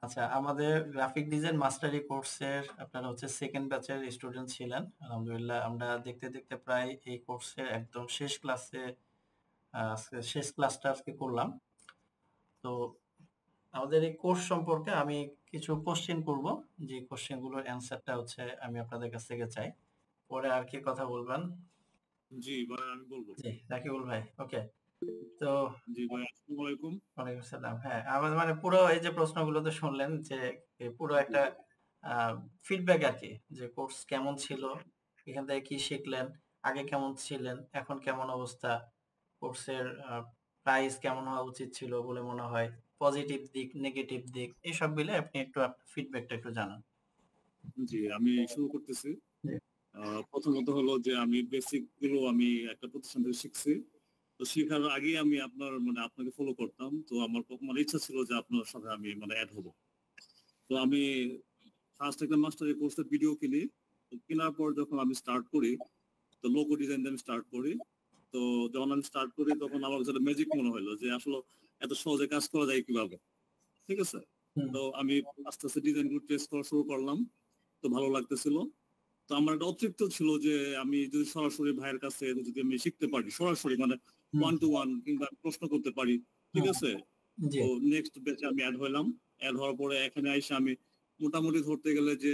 আচ্ছা, আমাদের graphic design মাস্টারি কোর্সের আপনারা হচ্ছে সেকেন্ড ব্যাচের স্টুডেন্ট ছিলেন। আলহামদুলিল্লাহ আমরা দেখতে দেখতে প্রায় এই কোর্সের একদম শেষ ক্লাসে আজকে শেষ ক্লাসটা আজকে করলাম। তো আমাদের এই কোর্স সম্পর্কে আমি কিছু কোশ্চেন করব, যে কোশ্চেনগুলোর অ্যান্সারটা হচ্ছে আমি আপনাদের কাছ থেকে চাই। পরে আর কি কথা বলবেন? জি ভাই, আমি বলবো। জি, রাকিবুল ভাই। ওকে। তো জি ভাই, আসসালামু আলাইকুম। ওয়ালাইকুম আসসালাম। হ্যাঁ, আমাদের মানে পুরো এই যে প্রশ্নগুলো তো শুনলেন, যে পুরো জি একটা ফিডব্যাক আরকি, যে কোর্স কেমন ছিল, এখান থেকে কি শিখলেন, আগে কেমন ছিলেন, এখন কেমন অবস্থা, কোর্সের প্রাইস কেমন হওয়া উচিত ছিল বলে মনে হয়, পজিটিভ দিক, নেগেটিভ দিক, এসব মিলে আপনি একটু ফিডব্যাকটা একটু জানান। জি, আমি শুরু করতেছি। জি। প্রথমত হলো যে আমি বেসিক গুলো আমি একটা প্রতিষ্ঠান থেকে শিখছি। তো শেখার আগে আমি আপনাকে ফলো করতাম। তো আমার ইচ্ছা ছিল যে আপনার সাথে আমি এড হব। তো আমি ফার্স্ট একটা মাস্টারি কোর্সের ভিডিও কিনি। তো কেনার পর যখন আমি স্টার্ট করি, তো লোগো ডিজাইন দিয়ে আমি স্টার্ট করি। তো যখন আমি স্টার্ট করি তখন আমার কাছে ম্যাজিক মনে হলো যে আসলে এত সহজে কাজ করা যায় কিভাবে। ঠিক আছে? হুম। তো আমি আস্তে আস্তে ডিজাইন গুলো টেস্ট করা শুরু করলাম। তো ভালো লাগতেছিল। তো আমার একটা অতৃপ্ত ছিল যে আমি যদি সরাসরি ভাইয়ের কাছে যদি আমি শিখতে পারি, সরাসরি হুম। ওয়ান টু ওয়ান কিংবা প্রশ্ন করতে পারি। ঠিক হুম। আছে? জি। তো নেক্সট ব্যাচে আমি অ্যাড হইলাম। অ্যাড হওয়ার পরে এখানে আইসা আমি মোটামুটি ধরতে গেলে যে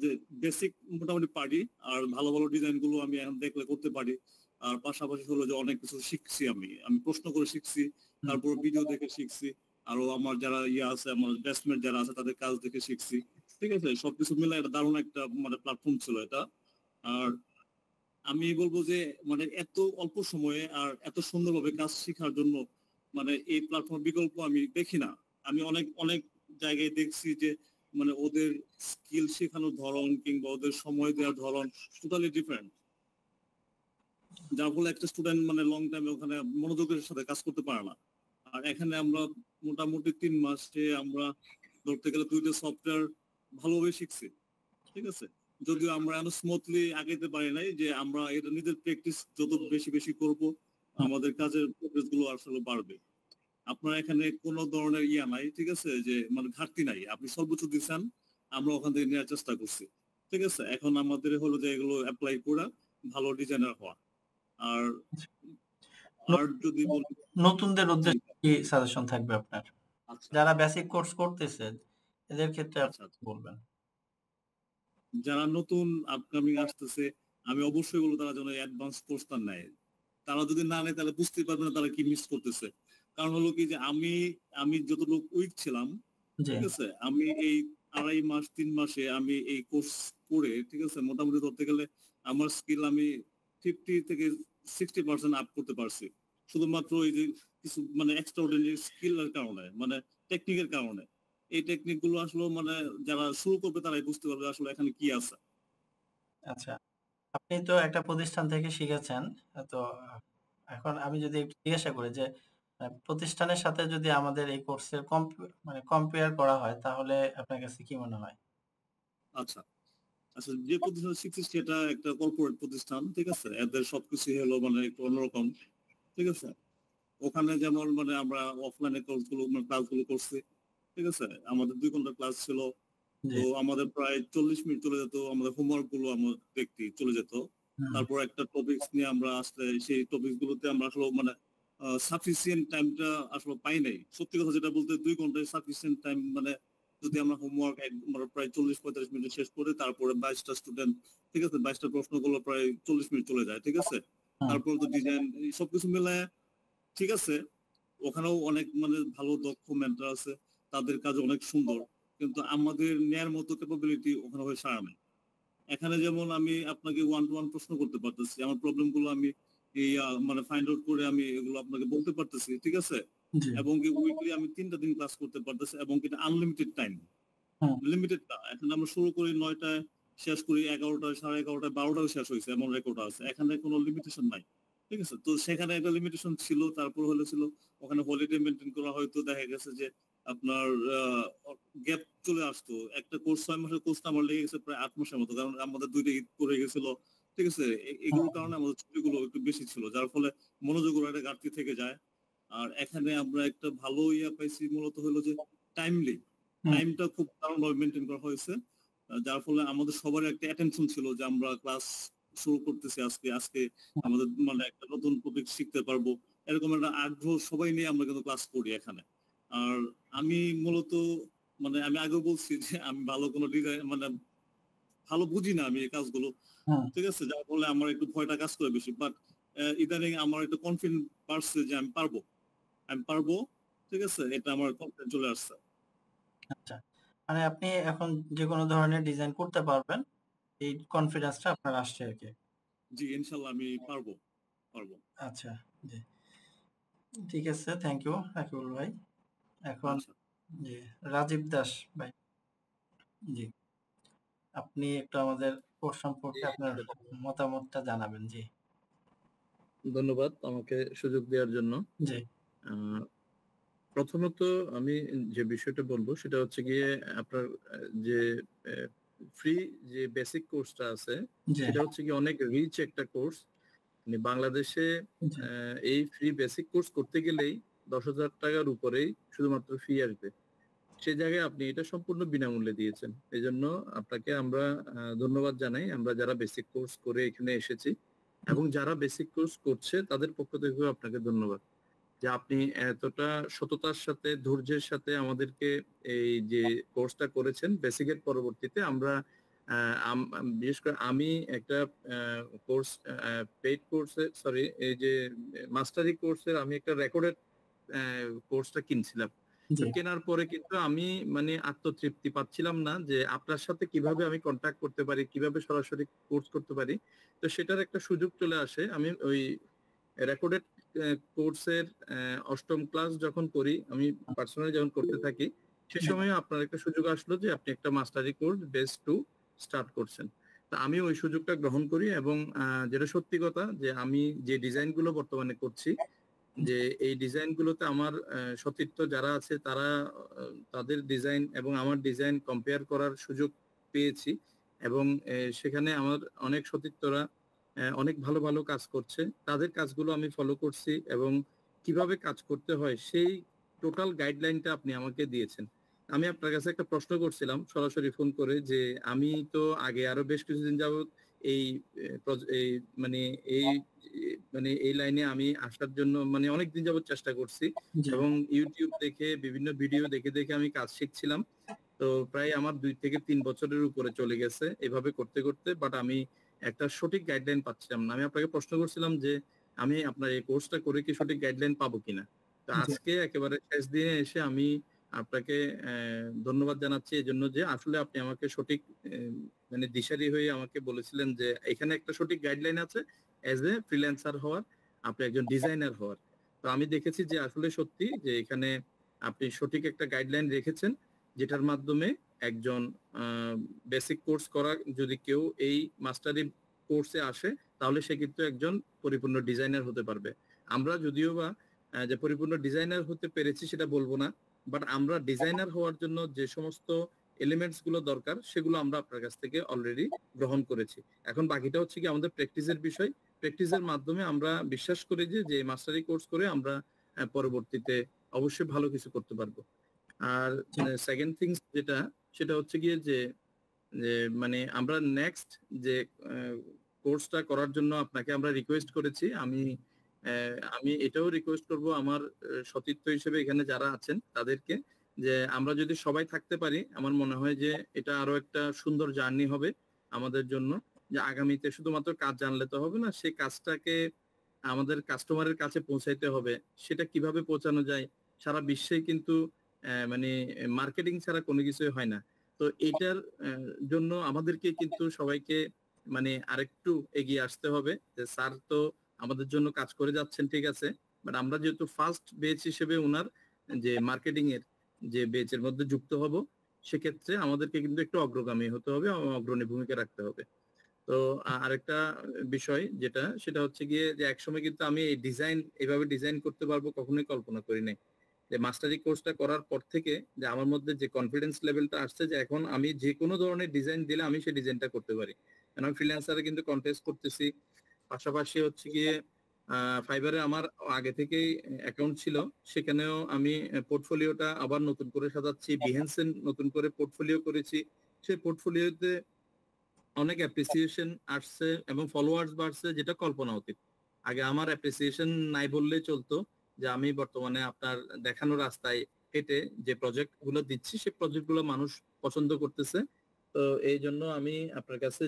যে বেসিক মোটামুটি পারি। আর ভালো ভালো ডিজাইন গুলো আমি এখন দেখলে করতে পারি। আর পাশাপাশি হলো যে অনেক কিছু শিখছি আমি প্রশ্ন করে শিখছি, হুম। তারপর ভিডিও দেখে শিখছি। আরো আমার যারা ইয়ে আছে, আমার ব্যাচমেট যারা আছে তাদের কাজ দেখে শিখছি। ঠিক আছে? সবকিছু মিলে একটা দারুণ একটা প্ল্যাটফর্ম ছিল এটা। আর আমি বলবো যে এত অল্প সময়ে আর এত সুন্দরভাবে কাজ শেখার জন্য এই প্ল্যাটফর্ম বিকল্প আমি দেখি না। আমি অনেক অনেক জায়গায় দেখছি যে ওদের স্কিল শেখানোর ধরন কিংবা ওদের সময় দেওয়ার ধরন টোটালি ডিফারেন্ট। যার ফলে একটা স্টুডেন্ট লং টাইমে ওখানে মনোযোগের সাথে কাজ করতে পারে না। আর এখানে আমরা মোটামুটি 3 মাসে আমরা ধরতে গেলে 2টা সফটওয়্যার ভালোভাবে শিখছি। ঠিক আছে? যদিও আমরা এত স্মুথলি আগাইতে পারি নাই, যে আমরা এটা নিজের প্র্যাকটিস যত বেশি বেশি করব হুম। আমাদের কাজের প্রোগ্রেস গুলো আসলে বাড়বে। আপনার এখানে কোনো ধরনের ইয়া নাই, ঠিক আছে, যে ঘাটতি নাই। আপনি সর্বোচ্চ দিচ্ছেন, আমরা ওখান থেকে নেওয়ার চেষ্টা করছি। ঠিক আছে? এখন আমাদের হলো যে এগুলো অ্যাপ্লাই করা, ভালো ডিজাইনার হওয়া। আর আর যদি নতুন- বলি, নতুনদের জি, উদ্দেশ্যে কি সাজেশন থাকবে আপনার, আচ্ছা যারা বেসিক কোর্স করতেছে, এদের ক্ষেত্রে আপনি আচ্ছা কি বলবেন? যারা নতুন আপকামিং আসতেছে, আমি অবশ্যই বলবো তারা যেন অ্যাডভান্স কোর্সটা নেয়। তারা যদি না নেয় তাহলে বুঝতে পারবে না তারা কি মিস করতেছে। কারণ হলো কি যে আমি আমি যতটুকু উইক ছিলাম, জি। ঠিক আছে, আমি এই 2.5 মাস 3 মাসে আমি এই কোর্স করে, ঠিক আছে, মোটামুটি ধরতে গেলে আমার স্কিল আমি 50 থেকে 60% আপ করতে পারছি। শুধুমাত্র এই যে কিছু এক্সট্রা অর্ডিনারি স্কিলের কারণে, টেকনিকের কারণে। এই টেকনিক গুলো আসলে যারা শুরু করবে তারাই বুঝতে পারবে আসলে এখানে কি আছে। আচ্ছা, আপনি তো একটা প্রতিষ্ঠান থেকে শিখেছেন। তো এখন আমি যদি একটু জিজ্ঞাসা করি যে প্রতিষ্ঠানের সাথে যদি আমাদের এই কোর্সের মানে কম্পেয়ার করা হয়, তাহলে আপনার কাছে কি মনে হয়? আচ্ছা আচ্ছা, যে প্রতিষ্ঠান শিখছি সেটা একটা কর্পোরেট প্রতিষ্ঠান। ঠিক আছে? এদের সবকিছু হলো একটু অন্যরকম। ঠিক আছে? ওখানে যেমন আমরা অফলাইনে ক্লাসগুলো করছি। ঠিক আছে? আমাদের 2 ঘন্টা ক্লাস ছিল। জি। তো আমাদের প্রায় 40 মিনিট চলে যেত, আমাদের হোমওয়ার্ক গুলো আমরা দেখতে চলে যেত। হুম। তারপর একটা টপিকস নিয়ে আমরা আসলে সেই টপিকস গুলোতে আমরা আসলে সাফিসিয়েন্ট টাইমটা আসলে পাই নাই। সত্যি কথা যেটা বলতে 2 ঘন্টায় সাফিসিয়েন্ট টাইম যদি আমরা হোমওয়ার্ক আমরা প্রায় 40-45 মিনিটে শেষ করে তারপরে 22টা স্টুডেন্ট, ঠিক আছে, 22টা প্রশ্নগুলো প্রায় 40 মিনিট চলে যায়। ঠিক আছে? হুম। তারপর তো ডিজাইন সবকিছু মিলায়, ঠিক আছে, ওখানেও অনেক ভালো দক্ষ মেন্টর আছে, তাদের কাজ অনেক সুন্দর। কিন্তু আমাদের নেয়ার মতো ক্যাপাবিলিটি ওখানে হয়ে সারা নাই। এখানে যেমন আমি আপনাকে ওয়ান টু ওয়ান প্রশ্ন করতে পারতেছি, আমার প্রবলেম গুলো আমি এই ফাইন্ড আউট করে আমি এগুলো আপনাকে বলতে পারতেছি। ঠিক আছে? জি। এবং কি উইকলি আমি 3টা দিন ক্লাস করতে পারতেছি, এবং কি আনলিমিটেড টাইম, হুম। লিমিটেড না। এখন আমরা শুরু করি 9টায়, শেষ করি 11টায়, 11:30টায়, 12টাও শেষ হয়েছে, এমন রেকর্ড আছে। এখানে কোনো লিমিটেশন নাই। ঠিক আছে? তো সেখানে একটা লিমিটেশন ছিল, তারপর ছিল ওখানে হলিডে মেনটেন করা, হয়তো দেখা গেছে যে আপনার গ্যাপ চলে আসতো। একটা কোর্স 6 মাসের কোর্সটা আমার লেগে গেছে প্রায় 8 মাসের মতো, কারণ আমাদের 2টা ঈদ পড়ে গেছিল। ঠিক আছে? হুম। এগুলোর কারণে আমাদের ছুটিগুলো একটু বেশি ছিল, যার ফলে মনোযোগের একটা ঘাটতি থেকে যায়। আর এখানে আমরা একটা ভালো ইয়া পাইছি, মূলত হলো যে টাইমলি। হুম, টাইমটা খুব দারুণভাবে মেনটেন করা হয়েছে, যার ফলে আমাদের সবার একটা অ্যাটেনশন ছিল যে আমরা ক্লাস শুরু করতেছি আজকে, আজকে হুম, আমাদের মানে একটা নতুন টপিক শিখতে পারবো, এরকম একটা আগ্রহ সবাই নিয়ে আমরা কিন্তু ক্লাস করি এখানে। আর আমি মূলত মানে আমি আগেও বলছি যে আমি ভালো কোনো ডিজাইন মানে ভালো বুঝি না আমি এই কাজগুলো, হুম। ঠিক আছে, যার ফলে আমার একটু ভয়টা কাজ করে বেশি। বাট ইদানিং আমার একটু কনফিডেন্ট বাড়ছে যে আমি পারবো, আমি পারবো, ঠিক আছে, এটা আমার কনফিডেন্ট চলে আসছে। আচ্ছা। মানে আপনি এখন যেকোনো ধরনের ডিজাইন করতে পারবেন। এই কনফিডেন্সটা আপনার আসছে আরকি। জি ইনশাল্লাহ আমি পারবো, পারবো। আচ্ছা, জি। ঠিক আছে, থ্যাংক ইউ রাকিবুল ভাই। এখন আচ্ছা, জি, রাজীব দাস ভাই। জি, আপনি একটু আমাদের কোর্স জি, সম্পর্কে আপনার মতামতটা জানাবেন। জি, ধন্যবাদ আমাকে সুযোগ দেওয়ার জন্য। জি, আহ, প্রথমত আমি যে বিষয়টা বলবো সেটা হচ্ছে গিয়ে আপনার যে ফ্রি যে বেসিক কোর্সটা আছে জি, সেটা হচ্ছে কি অনেক রিচ একটা কোর্স। মানে বাংলাদেশে জি, এই ফ্রি বেসিক কোর্স করতে গেলেই 10,000 টাকার উপরেই শুধুমাত্র ফি আসবে। সে জায়গায় আপনি এটা সম্পূর্ণ বিনামূল্যে দিয়েছেন, এই জন্য আপনাকে আমরা ধন্যবাদ জানাই, আমরা যারা বেসিক কোর্স করে এখানে এসেছি এবং যারা বেসিক কোর্স করছে তাদের পক্ষ থেকেও আপনাকে ধন্যবাদ যে আপনি এতটা সততার সাথে ধৈর্যের সাথে আমাদেরকে এই যে কোর্সটা করেছেন। বেসিকের পরবর্তীতে আমরা বিশেষ করে আমি একটা কোর্স পেইড কোর্সে সরি এই যে মাস্টারি কোর্সের আমি একটা রেকর্ডেড কোর্সটা কিনছিলাম। তো জি, কেনার পরে কিন্তু আমি মানে আত্মতৃপ্তি পাচ্ছিলাম না যে আপনার সাথে কিভাবে আমি কন্টাক্ট করতে পারি, কিভাবে সরাসরি কোর্স করতে পারি। তো সেটার একটা সুযোগ চলে আসে। আমি ওই রেকর্ডেড কোর্সের ৮ম ক্লাস যখন করি, আমি পার্সোনালি যখন করতে থাকি, সে জি, সময় আপনার একটা সুযোগ আসলো যে আপনি একটা মাস্টারি কোর্স বেস 2 স্টার্ট করছেন। তো আমি ওই সুযোগটা গ্রহণ করি এবং যেটা সত্যি কথা যে আমি যে ডিজাইন গুলো বর্তমানে করছি, যে এই ডিজাইন গুলোতে আমার সতীর্থ যারা আছে তারা তাদের ডিজাইন এবং আমার ডিজাইন কম্পেয়ার করার সুযোগ পেয়েছি এবং সেখানে আমার অনেক সতীর্থরা অনেক ভালো ভালো কাজ করছে, তাদের কাজগুলো আমি ফলো করছি এবং কিভাবে কাজ করতে হয় সেই টোটাল গাইডলাইনটা আপনি আমাকে দিয়েছেন। আমি আপনার কাছে একটা প্রশ্ন করছিলাম সরাসরি ফোন করে যে আমি তো আগে আরো বেশ কিছুদিন যাবত এই এই মানে এই মানে এই লাইনে আমি আসার জন্য মানে অনেকদিন যাবত চেষ্টা করছি জি, এবং ইউটিউব দেখে বিভিন্ন ভিডিও দেখে দেখে আমি কাজ শিখছিলাম। তো প্রায় আমার 2 থেকে 3 বছরের উপরে চলে গেছে এভাবে করতে করতে, বাট আমি একটা সঠিক গাইডলাইন পাচ্ছিলাম না। আমি আপনাকে প্রশ্ন করছিলাম যে আমি আপনার এই কোর্সটা করে কি সঠিক গাইডলাইন পাবো কিনা। তো জি, আজকে একেবারে শেষ দিনে এসে আমি আপনাকে ধন্যবাদ জানাচ্ছি এই জন্য যে আসলে আপনি আমাকে সঠিক মানে দিশারি হয়ে আমাকে বলেছিলেন যে এখানে একটা সঠিক গাইডলাইন আছে এজ এ ফ্রিল্যান্সার হওয়ার, আপনি একজন ডিজাইনার হওয়ার। তো আমি দেখেছি যে আসলে সত্যি যে এখানে আপনি সঠিক একটা গাইডলাইন রেখেছেন, যেটার মাধ্যমে একজন বেসিক কোর্স করা যদি কেউ এই মাস্টারি কোর্সে আসে তাহলে সে কিন্তু একজন পরিপূর্ণ ডিজাইনার হতে পারবে। আমরা যদিও বা যে পরিপূর্ণ ডিজাইনার হতে পেরেছি সেটা বলবো না, বাট আমরা ডিজাইনার হওয়ার জন্য যে সমস্ত এলিমেন্টস গুলো দরকার সেগুলো আমরা আপনার কাছ থেকে অলরেডি গ্রহণ করেছি। এখন বাকিটা হচ্ছে কি আমাদের প্র্যাকটিসের বিষয়। প্র্যাকটিসের মাধ্যমে আমরা বিশ্বাস করি যে মাস্টারি কোর্স করে আমরা পরবর্তীতে অবশ্যই ভালো কিছু করতে পারবো। আর জি, সেকেন্ড থিংস যেটা সেটা হচ্ছে গিয়ে যে যে মানে আমরা নেক্সট যে কোর্সটা করার জন্য আপনাকে আমরা রিকোয়েস্ট করেছি। আমি এটাও রিকোয়েস্ট করব আমার সতীর্থ হিসেবে এখানে যারা আছেন তাদেরকে, যে আমরা যদি সবাই থাকতে পারি আমার মনে হয় যে এটা আরো একটা সুন্দর জার্নি হবে আমাদের জন্য। যে আগামীতে শুধুমাত্র কাজ জানলে তো হবে না, সেই কাজটাকে আমাদের কাস্টমারের কাছে পৌঁছাইতে হবে। সেটা কিভাবে পৌঁছানো যায়, সারা বিশ্বেই কিন্তু মানে মার্কেটিং ছাড়া কোনো কিছুই হয় না। তো এটার জন্য আমাদেরকে কিন্তু সবাইকে মানে আরেকটু এগিয়ে আসতে হবে। যে স্যার তো আমাদের জন্য কাজ করে যাচ্ছেন ঠিক আছে, বাট আমরা যেহেতু ফার্স্ট বেচ হিসেবে উনার যে মার্কেটিং এর যে বেচের মধ্যে যুক্ত হব, সেক্ষেত্রে আমাদেরকে কিন্তু একটু অগ্রগামী হতে হবে এবং অগ্রণী ভূমিকা রাখতে হবে। তো আরেকটা বিষয় যেটা সেটা হচ্ছে গিয়ে যে একসময় কিন্তু আমি এই ডিজাইন এভাবে ডিজাইন করতে পারবো কখনোই কল্পনা করি নাই। যে মাস্টারি কোর্সটা করার পর থেকে যে আমার মধ্যে যে কনফিডেন্স লেভেলটা আসছে যে এখন আমি যে কোনো ধরনের ডিজাইন দিলে আমি সেই ডিজাইনটা করতে পারি। কারণ আমি ফ্রিল্যান্সারে কিন্তু কন্টেস্ট করতেছি, পাশাপাশি হচ্ছে গিয়ে ফাইবারে আমার আগে থেকেই অ্যাকাউন্ট ছিল, সেখানেও আমি পোর্টফোলিওটা আবার নতুন করে সাজাচ্ছি। বিহেন্সে নতুন করে পোর্টফোলিও করেছি, সেই পোর্টফোলিওতে অনেক অ্যাপ্রিসিয়েশন আসছে এবং ফলোয়ার্স বাড়ছে, যেটা কল্পনা অতীত। আগে আমার অ্যাপ্রিসিয়েশন নাই বললেই চলতো, যে আমি বর্তমানে আপনার দেখানো রাস্তায় হেঁটে যে প্রজেক্ট গুলো দিচ্ছি, সেই প্রজেক্ট গুলো মানুষ পছন্দ করতেছে। তো এই জন্য আমি আপনার কাছে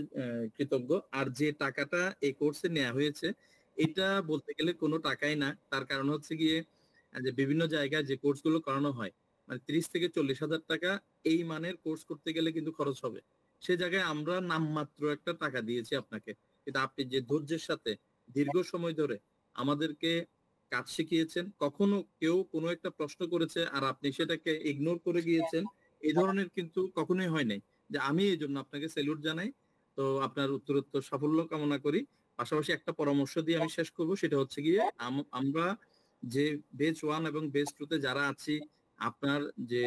কৃতজ্ঞ। আর যে টাকাটা এই কোর্সে নেওয়া হয়েছে, এটা বলতে গেলে কোনো টাকাই না। তার কারণ হচ্ছে গিয়ে যে বিভিন্ন জায়গায় যে কোর্স গুলো করানো হয়, মানে 30 থেকে 40 হাজার টাকা এই মানের কোর্স করতে গেলে কিন্তু খরচ হবে। সে জায়গায় আমরা নামমাত্র একটা টাকা দিয়েছি আপনাকে, কিন্তু আপনি যে ধৈর্যের সাথে দীর্ঘ সময় ধরে আমাদেরকে কাজ শিখিয়েছেন, কখনো কেউ কোনো একটা প্রশ্ন করেছে আর আপনি সেটাকে ইগনোর করে গিয়েছেন, এই ধরনের কিন্তু কখনোই হয় নাই। যে আমি এই জন্য আপনাকে স্যালুট জানাই। তো আপনার উত্তরোত্তর সাফল্য কামনা করি। পাশাপাশি একটা পরামর্শ দিয়ে আমি শেষ করব, সেটা হচ্ছে গিয়ে আমরা যে বেচ 1 এবং বেচ 2 তে যারা আছি, আপনার যে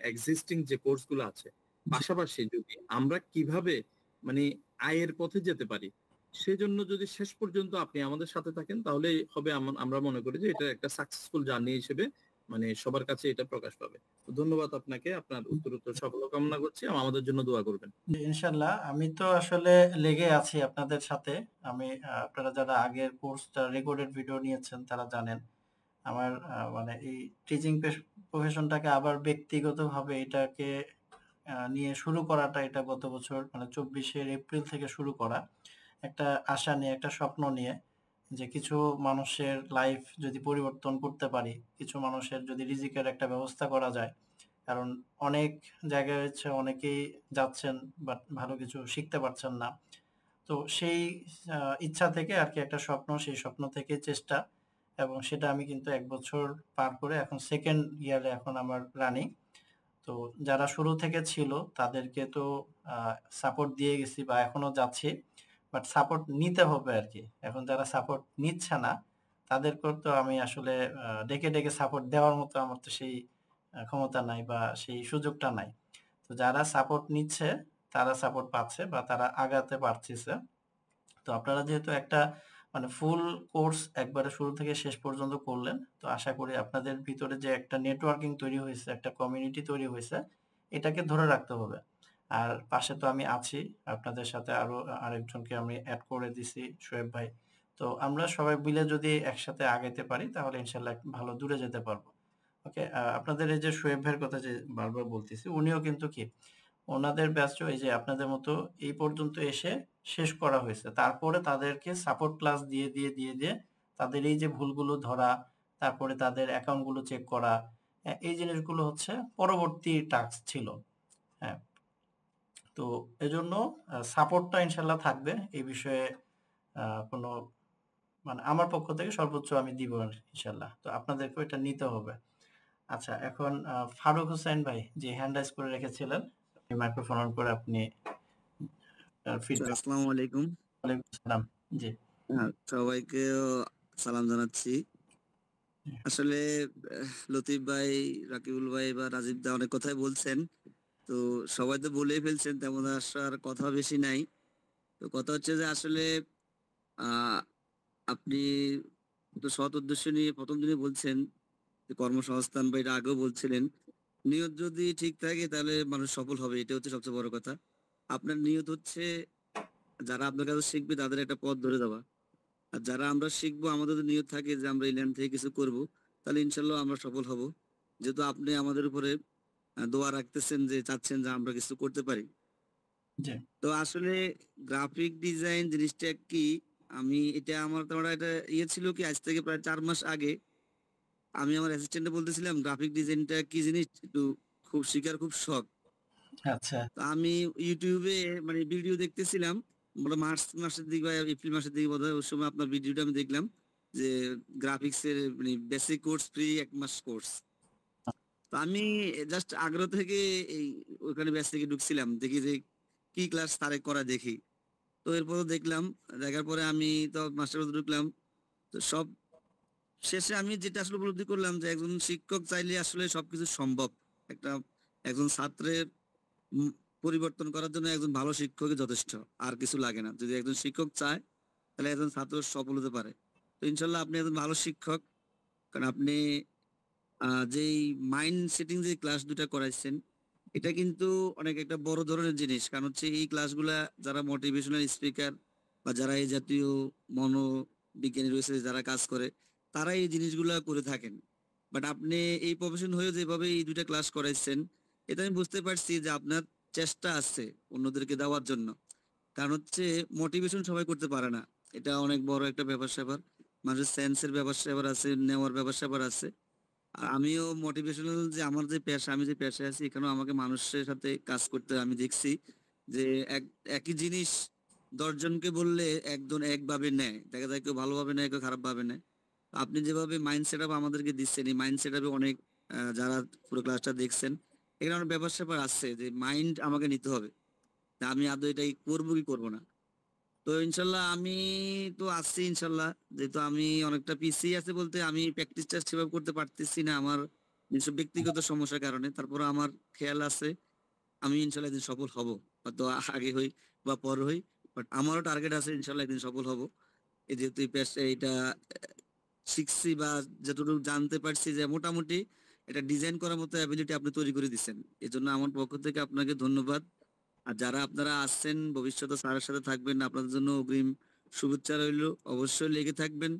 এক্সিস্টিং যে কোর্স গুলো আছে, পাশাপাশি যদি আমরা কিভাবে মানে আয়ের পথে যেতে পারি, সেজন্য যদি শেষ পর্যন্ত আপনি আমাদের সাথে থাকেন, তাহলে হবে আমরা মনে করি যে এটা একটা সাকসেসফুল জার্নি হিসেবে মানে সবার কাছে এটা প্রকাশ পাবে। তো ধন্যবাদ আপনাকে, আপনার উত্তরোত্তর সাফল্য কামনা করছি এবং আমাদের জন্য দোয়া করবেন। জি, ইনশাল্লাহ আমি তো আসলে লেগে আছি আপনাদের সাথে। আমি আপনারা যারা আগের কোর্সটা রেকর্ডেড ভিডিও নিয়েছেন তারা জানেন আমার মানে এই টিচিং প্রফেশনটাকে আবার ব্যক্তিগতভাবে এটাকে নিয়ে শুরু করাটা, এটা গত বছর মানে 24 এপ্রিল থেকে শুরু করা একটা আশা নিয়ে, একটা স্বপ্ন নিয়ে, যে কিছু মানুষের লাইফ যদি পরিবর্তন করতে পারি, কিছু মানুষের যদি রিজিকের একটা ব্যবস্থা করা যায়। কারণ অনেক জায়গায় হচ্ছে অনেকেই যাচ্ছেন বাট ভালো কিছু শিখতে পারছেন না। তো সেই ইচ্ছা থেকে আর কি একটা স্বপ্ন, সেই স্বপ্ন থেকে চেষ্টা, এবং সেটা আমি কিন্তু 1 বছর পার করে এখন সেকেন্ড ইয়ারে এখন আমার রানিং। তো যারা শুরু থেকে ছিল তাদেরকে তো সাপোর্ট দিয়ে গেছি বা এখনো যাচ্ছি, বাট সাপোর্ট নিতে হবে আর কি। এখন যারা সাপোর্ট নিচ্ছে না তাদেরকেও তো আমি আসলে ডেকে ডেকে সাপোর্ট দেওয়ার মতো আমার তো সেই ক্ষমতা নাই বা সেই সুযোগটা নাই। তো যারা সাপোর্ট নিচ্ছে তারা সাপোর্ট পাচ্ছে বা তারা আগাতে পারতেছে। তো আপনারা যেহেতু একটা মানে ফুল কোর্স একবারে শুরু থেকে শেষ পর্যন্ত করলেন, তো আশা করি আপনাদের ভিতরে যে একটা নেটওয়ার্কিং তৈরি হয়েছে, একটা কমিউনিটি তৈরি হয়েছে, এটাকে ধরে রাখতে হবে। আর পাশে তো আমি আছি, আপনাদের সাথে আরো আরেকজনকে আমি অ্যাড করে দিছি, শোয়েব ভাই। তো আমরা সবাই মিলে যদি একসাথে আগাইতে পারি তাহলে ইনশাল্লাহ ভালো দূরে যেতে পারবো। ওকে, আপনাদের এই যে শোয়েব ভাইয়ের কথা যে বারবার বলতেছি, উনিও কিন্তু কি ওনাদের ব্যাচও এই যে আপনাদের মতো এই পর্যন্ত এসে শেষ করা হয়েছে। তারপরে তাদেরকে সাপোর্ট ক্লাস দিয়ে তাদের এই যে ভুলগুলো ধরা, তারপরে তাদের অ্যাকাউন্ট গুলো চেক করা, এই জিনিসগুলো হচ্ছে পরবর্তী টাস্ক ছিল। হ্যাঁ, তো এজন্য সাপোর্টটা ইনশাল্লাহ থাকবে এই বিষয়ে। কোনো মানে আমার পক্ষ থেকে সর্বোচ্চ আমি দিব ইনশাল্লাহ। তো আপনাদেরকেও এটা নিতে হবে। আচ্ছা, এখন ফারুক হোসেন ভাই যে হ্যান্ড রাইজ করে রেখেছিলেন, আপনি মাইক্রোফোন অন করে আপনি ফিডব্যাক। আসসালামু আলাইকুম। ওয়ালাইকুম আসসালাম। জি। সবাইকে সালাম জানাচ্ছি। আসলে লতিফ ভাই, রাকিবুল ভাই বা রাজীব দা অনেক কথাই বলছেন। তো সবাই তো বলেই ফেলছেন, তেমন আসার কথা বেশি নাই। তো কথা হচ্ছে যে আসলে আহ আপনি তো সৎ উদ্দেশ্য নিয়ে প্রথম দিনে বলছেন যে কর্মসংস্থান, বা এটা আগেও বলছিলেন। নিয়ত যদি ঠিক থাকে তাহলে মানুষ সফল হবে, এটা হচ্ছে সবচেয়ে বড় কথা। আপনার নিয়ত হচ্ছে যারা আপনার কাছে শিখবে তাদের একটা পথ ধরে দেওয়া। আর যারা আমরা শিখবো, আমাদের যদি নিয়ত থাকে যে আমরা এই লাইন থেকে কিছু করব, তাহলে ইনশাল্লাহ আমরা সফল হব। যেহেতু আপনি আমাদের উপরে দোয়া রাখতেছেন, যে চাচ্ছেন যে আমরা কিছু করতে পারি। জি। তো আসলে গ্রাফিক ডিজাইন জিনিসটা কি, আমি এটা আমার তোমার এটা ছিল কি, আজ থেকে প্রায় 4 মাস আগে আমি আমার অ্যাসিস্ট্যান্টে বলতেছিলাম গ্রাফিক ডিজাইনটা কি জিনিস, একটু খুব শিখার খুব শখ। আচ্ছা। তো আমি ইউটিউবে মানে ভিডিও দেখতেছিলাম, মানে মার্চ মাসের দিকে বা এপ্রিল মাসের দিকে বোধহয়, ওই সময় আপনার ভিডিওটা আমি দেখলাম যে গ্রাফিক্স এর মানে বেসিক কোর্স ফ্রি 1 মাস কোর্স। তো আমি জাস্ট আগ্রহ থেকে এই ওখানে বেসিকে ঢুকছিলাম, দেখি যে কি ক্লাস তারে করা দেখি। তো এরপর দেখলাম, দেখার পরে আমি তো মাস্টার ক্লাসে ঢুকলাম। তো সব শেষে আমি যেটা আসলে উপলব্ধি করলাম যে একজন শিক্ষক চাইলে আসলে সবকিছু সম্ভব। একটা একজন ছাত্রের পরিবর্তন করার জন্য একজন ভালো শিক্ষকই যথেষ্ট, আর কিছু লাগে না। যদি একজন শিক্ষক চায় তাহলে একজন ছাত্র সফল হতে পারে। তো ইনশাল্লাহ আপনি একজন ভালো শিক্ষক, কারণ আপনি যেই মাইন্ড সেটিং যে ক্লাস দুটা করাইছেন, এটা কিন্তু অনেক একটা বড় ধরনের জিনিস। কারণ হচ্ছে এই ক্লাসগুলা যারা মোটিভেশনাল স্পিকার বা যারা এই জাতীয় মনোবিজ্ঞানী রয়েছে যারা কাজ করে, তারা এই জিনিসগুলা করে থাকেন। বাট আপনি এই প্রফেশন হয়ে যেভাবে এই দুইটা ক্লাস করাইছেন, এটা আমি বুঝতে পারছি যে আপনার চেষ্টা আছে অন্যদেরকে দেওয়ার জন্য। কারণ হচ্ছে মোটিভেশন সবাই করতে পারে না, এটা অনেক বড় একটা ব্যাপার স্যাপার। মানুষের সেন্সের ব্যাপার স্যাপার আছে, নেওয়ার ব্যাপার স্যাপার আছে। আর আমিও মোটিভেশনাল যে আমার যে পেশা, আমি যে পেশায় আছি এখানেও আমাকে মানুষের সাথে কাজ করতে আমি দেখছি যে একই জিনিস 10 জনকে বললে একজন একভাবে নেয়, দেখা যায় কেউ ভালোভাবে নেয়, কেউ খারাপ ভাবে নেয়। আপনি যেভাবে মাইন্ড সেট আপ আমাদেরকে দিচ্ছেন, এই মাইন্ড সেট আপে অনেক যারা পুরো ক্লাসটা দেখছেন, এখানে অনেক ব্যাপার স্যাপার আছে যে মাইন্ড আমাকে নিতে হবে, যে আমি আদৌ এটাই করবো কি করবো না। তো ইনশাল্লাহ আমি তো আছি ইনশাল্লাহ, যেহেতু আমি অনেকটা পিছিয়ে আছে বলতে আমি প্র্যাকটিসটা সেভাবে করতে পারতেছি না আমার নিজস্ব ব্যক্তিগত সমস্যার কারণে। তারপর আমার খেয়াল আছে আমি ইনশাল্লাহ একদিন সফল হব, হয়তো আগে হই বা পর হই, বাট আমারও টার্গেট আছে ইনশাল্লাহ একদিন সফল হব। এই যেহেতু এই পেশা এটা শিখছি বা যতটুকু জানতে পারছি যে মোটামুটি এটা ডিজাইন করার মতো অ্যাবিলিটি আপনি তৈরি করে দিচ্ছেন, এই জন্য আমার পক্ষ থেকে আপনাকে ধন্যবাদ। আর যারা আপনারা আসছেন ভবিষ্যতে স্যারের সাথে থাকবেন, আপনাদের জন্য অগ্রিম শুভেচ্ছা রইল। অবশ্যই লেগে থাকবেন,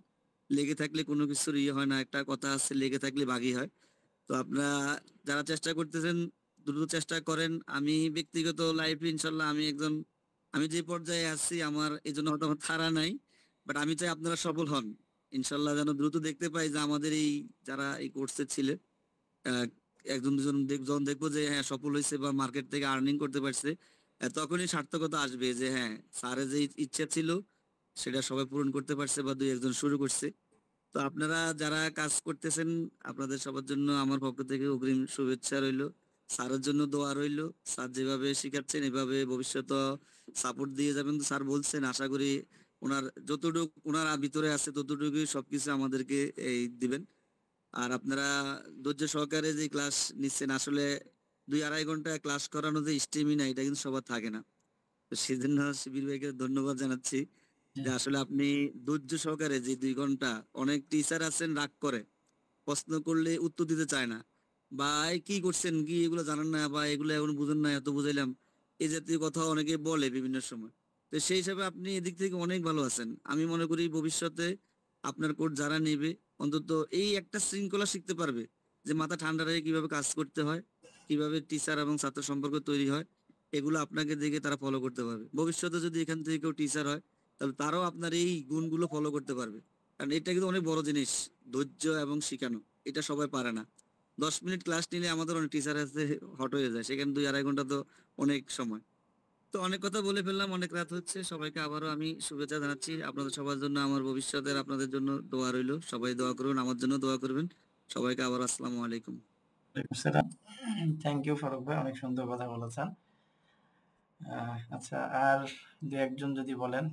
লেগে থাকলে কোনো কিছুর ইয়ে হয় না, একটা কথা আছে লেগে থাকলে বাগই হয়। তো আপনারা যারা চেষ্টা করতেছেন দ্রুত চেষ্টা করেন। আমি ব্যক্তিগত লাইফে ইনশাল্লাহ আমি যে পর্যায়ে আছি আমার এই জন্য হয়তো আমার তাড়া নাই, বাট আমি চাই আপনারা সফল হন ইনশাল্লাহ, যেন দ্রুত দেখতে পাই যে আমাদের এই যারা এই কোর্সে ছিলেন আহ, একজন দুজন যখন দেখবো যে হ্যাঁ সফল হয়েছে বা মার্কেট থেকে আর্নিং করতে পারছে, তখনই সার্থকতা আসবে যে হ্যাঁ স্যারের যে ইচ্ছা ছিল সেটা সবাই পূরণ করতে পারছে বা দুই একজন শুরু করছে। তো আপনারা যারা কাজ করতেছেন আপনাদের সবার জন্য আমার পক্ষ থেকে অগ্রিম শুভেচ্ছা রইলো, স্যারের জন্য দোয়া রইলো। স্যার যেভাবে শিখাচ্ছেন এভাবে ভবিষ্যতে সাপোর্ট দিয়ে যাবেন। তো স্যার বলছেন আশা করি ওনার যতটুকু ওনার ভিতরে আছে ততটুকুই সবকিছু আমাদেরকে এই দিবেন। আর আপনারা ধৈর্য সহকারে যে ক্লাস নিচ্ছেন, আসলে 2-2.5 ঘন্টা ক্লাস করানো যে স্টেমিনা এটা কিন্তু সবার থাকে না। তো সেজন্য শিবির ভাইকে ধন্যবাদ জানাচ্ছি যে আসলে আপনি ধৈর্য সহকারে যে 2 ঘন্টা, অনেক টিচার আছেন রাগ করে, প্রশ্ন করলে উত্তর দিতে চায় না, বা এই কি করছেন কি এগুলো জানেন না বা এগুলো এখন বুঝেন না, এত বুঝাইলাম, এই জাতীয় কথা অনেকে বলে বিভিন্ন সময়। তো সেই হিসাবে আপনি এদিক থেকে অনেক ভালো আছেন। আমি মনে করি ভবিষ্যতে আপনার কোর্স যারা নেবে অন্তত এই একটা শৃঙ্খলা শিখতে পারবে যে মাথা ঠান্ডা রেখে কিভাবে কাজ করতে হয়, কিভাবে টিচার এবং ছাত্র সম্পর্ক তৈরি হয়, এগুলো আপনাকে দেখে তারা ফলো করতে পারবে। ভবিষ্যতে যদি এখান থেকে কেউ টিচার হয় তাহলে তারাও আপনার এই গুণগুলো ফলো করতে পারবে। কারণ এটা কিন্তু অনেক বড় জিনিস, ধৈর্য এবং শিখানো, এটা সবাই পারে না। 10 মিনিট ক্লাস নিলে আমাদের অনেক টিচার আছে হট হয়ে যায়, সেখানে 2-2.5 ঘন্টা তো অনেক সময়। তো অনেক কথা বলে ফেললাম, অনেক রাত হচ্ছে। সবাইকে আবারও আমি শুভেচ্ছা জানাচ্ছি। আপনাদের সবার জন্য আমার ভবিষ্যতের আপনাদের জন্য দোয়া রইলো। সবাই দোয়া করবেন, আমার জন্য দোয়া করবেন। সবাইকে আবার আসসালামু আলাইকুম। থ্যাংক ইউ ফারুক ভাই, অনেক সুন্দর কথা বলেছেন। আচ্ছা, আর দু একজন যদি বলেন।